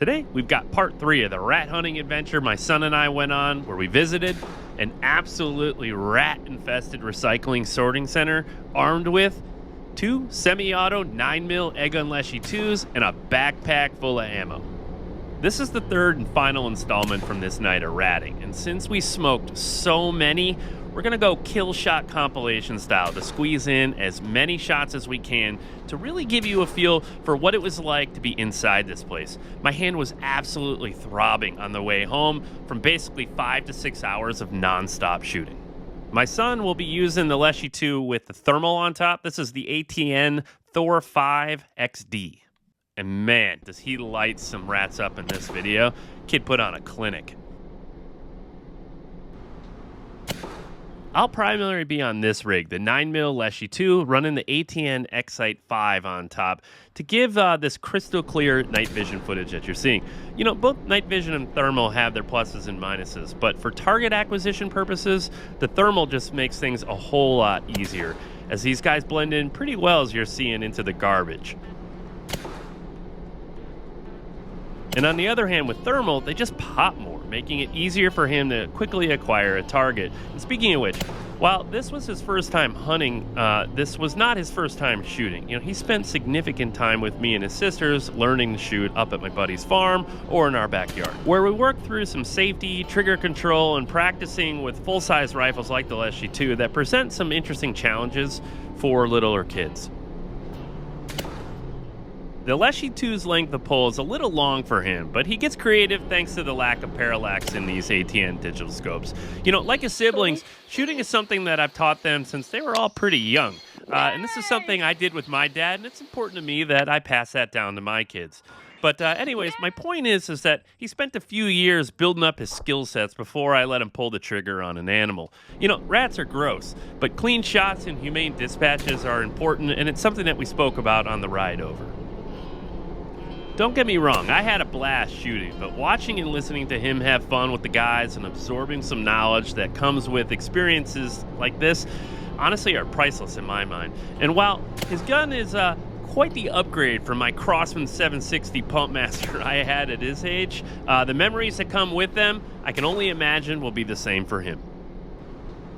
Today, we've got part 3 of the rat hunting adventure my son and I went on, where we visited an absolutely rat-infested recycling sorting center armed with 2 semi-auto 9mm Airgun Leshiy 2s and a backpack full of ammo. This is the 3rd and final installment from this night of ratting, and since we smoked so many, we're gonna go kill shot compilation style to squeeze in as many shots as we can to really give you a feel for what it was like to be inside this place. My hand was absolutely throbbing on the way home from basically 5 to 6 hours of non-stop shooting. My son will be using the Leshiy 2 with the thermal on top. This is the ATN Thor 5 XD. And man, does he light some rats up in this video. Kid put on a clinic. I'll primarily be on this rig, the 9mm Leshiy 2, running the ATN Excite 5 on top to give this crystal clear night vision footage that you're seeing. You know, both night vision and thermal have their pluses and minuses, but for target acquisition purposes, the thermal just makes things a whole lot easier, as these guys blend in pretty well as you're seeing into the garbage. And on the other hand, with thermal, they just pop more, making it easier for him to quickly acquire a target. And speaking of which, while this was his first time hunting, this was not his first time shooting. You know, he spent significant time with me and his sisters learning to shoot up at my buddy's farm or in our backyard, where we worked through some safety, trigger control, and practicing with full-size rifles like the Leshiy 2 that present some interesting challenges for littler kids. The Leshiy 2's length of pole is a little long for him, but he gets creative thanks to the lack of parallax in these ATN digital scopes. You know, like his siblings, shooting is something that I've taught them since they were all pretty young. And this is something I did with my dad, and it's important to me that I pass that down to my kids. But anyways, my point is that he spent a few years building up his skill sets before I let him pull the trigger on an animal. You know, rats are gross, but clean shots and humane dispatches are important, and it's something that we spoke about on the ride over. Don't get me wrong, I had a blast shooting, but watching and listening to him have fun with the guys and absorbing some knowledge that comes with experiences like this, honestly are priceless in my mind. And while his gun is quite the upgrade from my Crossman 760 Pumpmaster I had at his age, the memories that come with them, I can only imagine will be the same for him.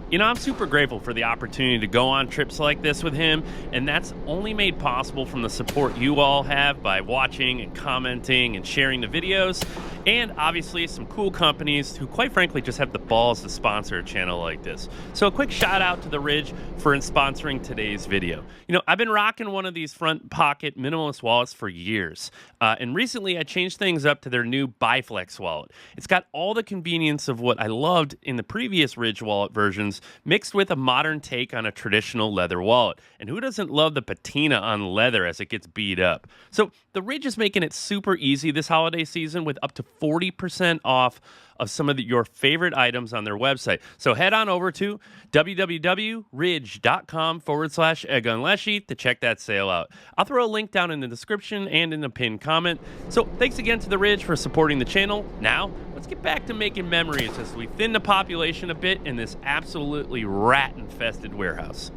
You know, I'm super grateful for the opportunity to go on trips like this with him, and that's only made possible from the support you all have by watching and commenting and sharing the videos, and obviously some cool companies who quite frankly just have the balls to sponsor a channel like this. So a quick shout out to The Ridge for sponsoring today's video. You know, I've been rocking one of these front pocket minimalist wallets for years, and recently I changed things up to their new Biflex wallet. It's got all the convenience of what I loved in the previous Ridge wallet versions, mixed with a modern take on a traditional leather wallet. And who doesn't love the patina on leather as it gets beat up? So the Ridge is making it super easy this holiday season with up to 40% off of some of your favorite items on their website. So head on over to www.ridge.com/EdgunLeshiy to check that sale out. I'll throw a link down in the description and in the pinned comment. So thanks again to The Ridge for supporting the channel. Now, let's get back to making memories as we thin the population a bit in this absolutely rat-infested warehouse.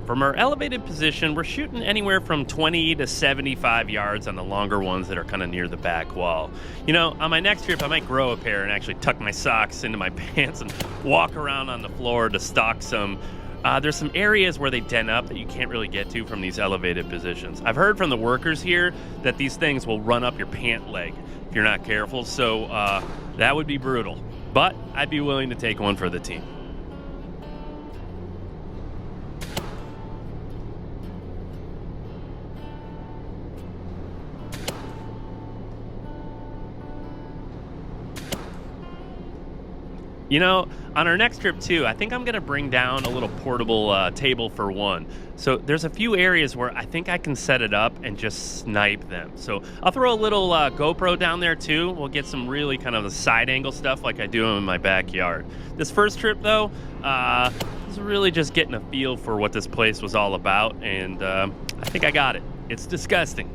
From our elevated position, we're shooting anywhere from 20 to 75 yards on the longer ones that are kind of near the back wall. You know, on my next trip, I might grow a pair and actually tuck my socks into my pants and walk around on the floor to stock some. There's some areas where they den up that you can't really get to from these elevated positions. I've heard from the workers here that these things will run up your pant leg if you're not careful, so that would be brutal. But I'd be willing to take one for the team. You know, on our next trip too, I think I'm gonna bring down a little portable table for one. So there's a few areas where I think I can set it up and just snipe them. So I'll throw a little GoPro down there too. We'll get some really kind of the side angle stuff like I do in my backyard. This first trip though, was really just getting a feel for what this place was all about, and I think I got it. It's disgusting.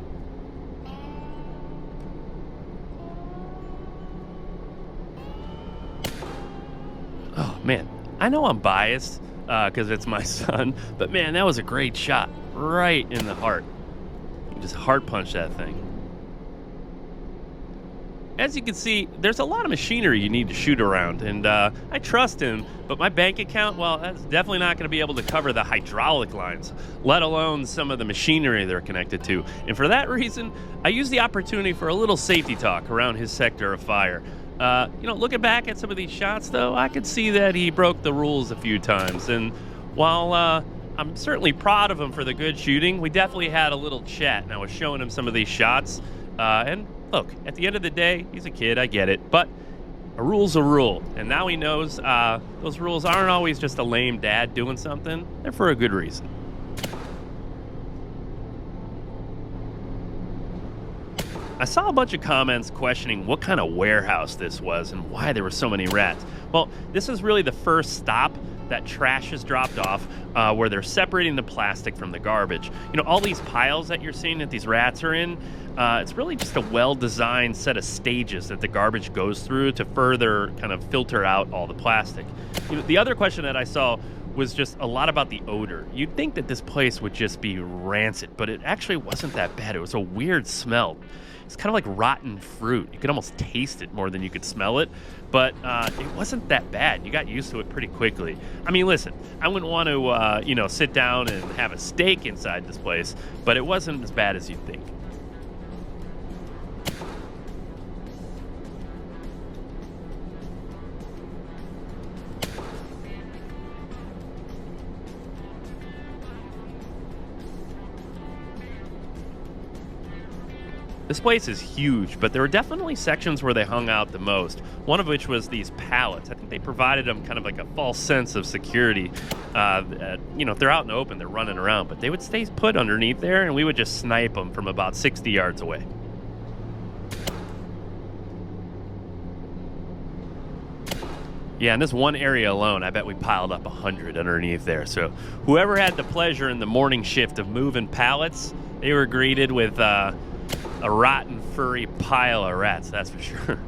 Oh man, I know I'm biased, because it's my son. But man, that was a great shot, right in the heart. You just heart punch that thing. As you can see, there's a lot of machinery you need to shoot around, and I trust him, but my bank account, well, that's definitely not going to be able to cover the hydraulic lines, let alone some of the machinery they're connected to. And for that reason, I use the opportunity for a little safety talk around his sector of fire. Looking back at some of these shots, though, I could see that he broke the rules a few times, and while I'm certainly proud of him for the good shooting, we definitely had a little chat, and I was showing him some of these shots, and look, at the end of the day, he's a kid, I get it, but a rule's a rule, and now he knows those rules aren't always just a lame dad doing something, they're for a good reason. I saw a bunch of comments questioning what kind of warehouse this was and why there were so many rats. Well, this is really the first stop that trash is dropped off, where they're separating the plastic from the garbage. All these piles that you're seeing that these rats are in, it's really just a well-designed set of stages that the garbage goes through to further kind of filter out all the plastic. The other question that I saw was just a lot about the odor. You'd think that this place would just be rancid, but it actually wasn't that bad. It was a weird smell. It's kind of like rotten fruit. You could almost taste it more than you could smell it, but it wasn't that bad. You got used to it pretty quickly. I mean, listen, I wouldn't want to, sit down and have a steak inside this place, but it wasn't as bad as you'd think. This place is huge, but there were definitely sections where they hung out the most, one of which was these pallets. I think they provided them kind of like a false sense of security. If they're out in the open, they're running around, but they would stay put underneath there, and we would just snipe them from about 60 yards away. Yeah, in this one area alone, I bet we piled up 100 underneath there. So whoever had the pleasure in the morning shift of moving pallets, they were greeted with a rotten, furry pile of rats, that's for sure.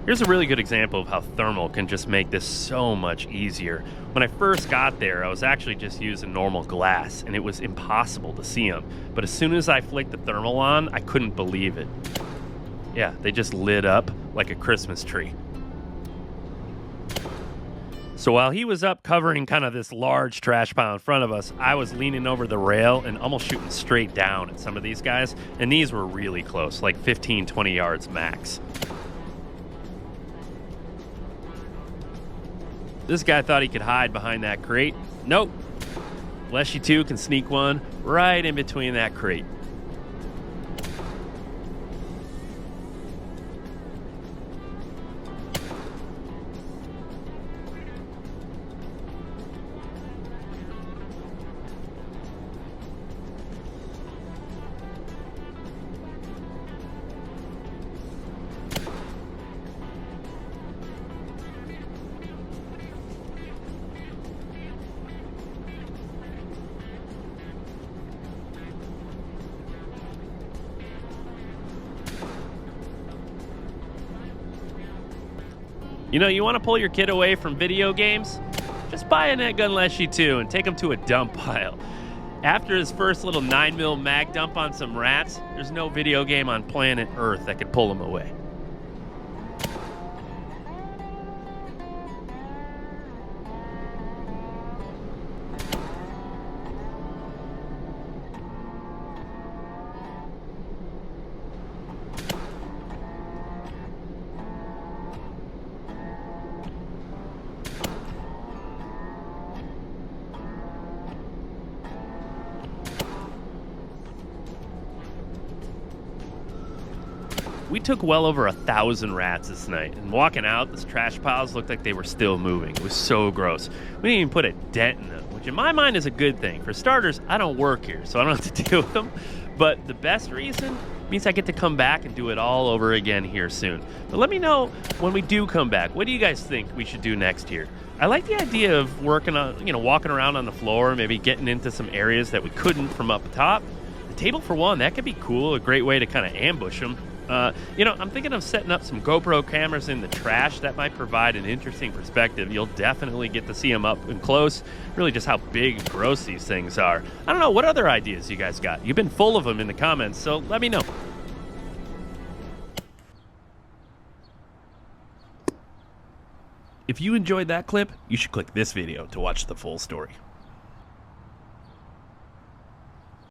Here's a really good example of how thermal can just make this so much easier. When I first got there, I was actually just using normal glass, and it was impossible to see them. But as soon as I flicked the thermal on, I couldn't believe it. Yeah, they just lit up like a Christmas tree. So while he was up covering kind of this large trash pile in front of us, I was leaning over the rail and almost shooting straight down at some of these guys. And these were really close, like 15, 20 yards max. This guy thought he could hide behind that crate. Nope. Leshiy 2 can sneak one right in between that crate. You want to pull your kid away from video games? Just buy an Airgun Leshiy 2 and take him to a dump pile. After his first little 9mm mag dump on some rats, there's no video game on planet Earth that could pull him away. We took well over 1,000 rats this night, and walking out, these trash piles looked like they were still moving. It was so gross. We didn't even put a dent in them, which in my mind is a good thing. For starters, I don't work here, so I don't have to deal with them. But the best reason means I get to come back and do it all over again here soon. But let me know when we do come back. What do you guys think we should do next here? I like the idea of walking around on the floor, maybe getting into some areas that we couldn't from up top. The table for one, that could be cool, a great way to kind of ambush them. I'm thinking of setting up some GoPro cameras in the trash. That might provide an interesting perspective. You'll definitely get to see them up and close, really just how big and gross these things are. I don't know, what other ideas you guys got? You've been full of them in the comments, so let me know. If you enjoyed that clip, you should click this video to watch the full story.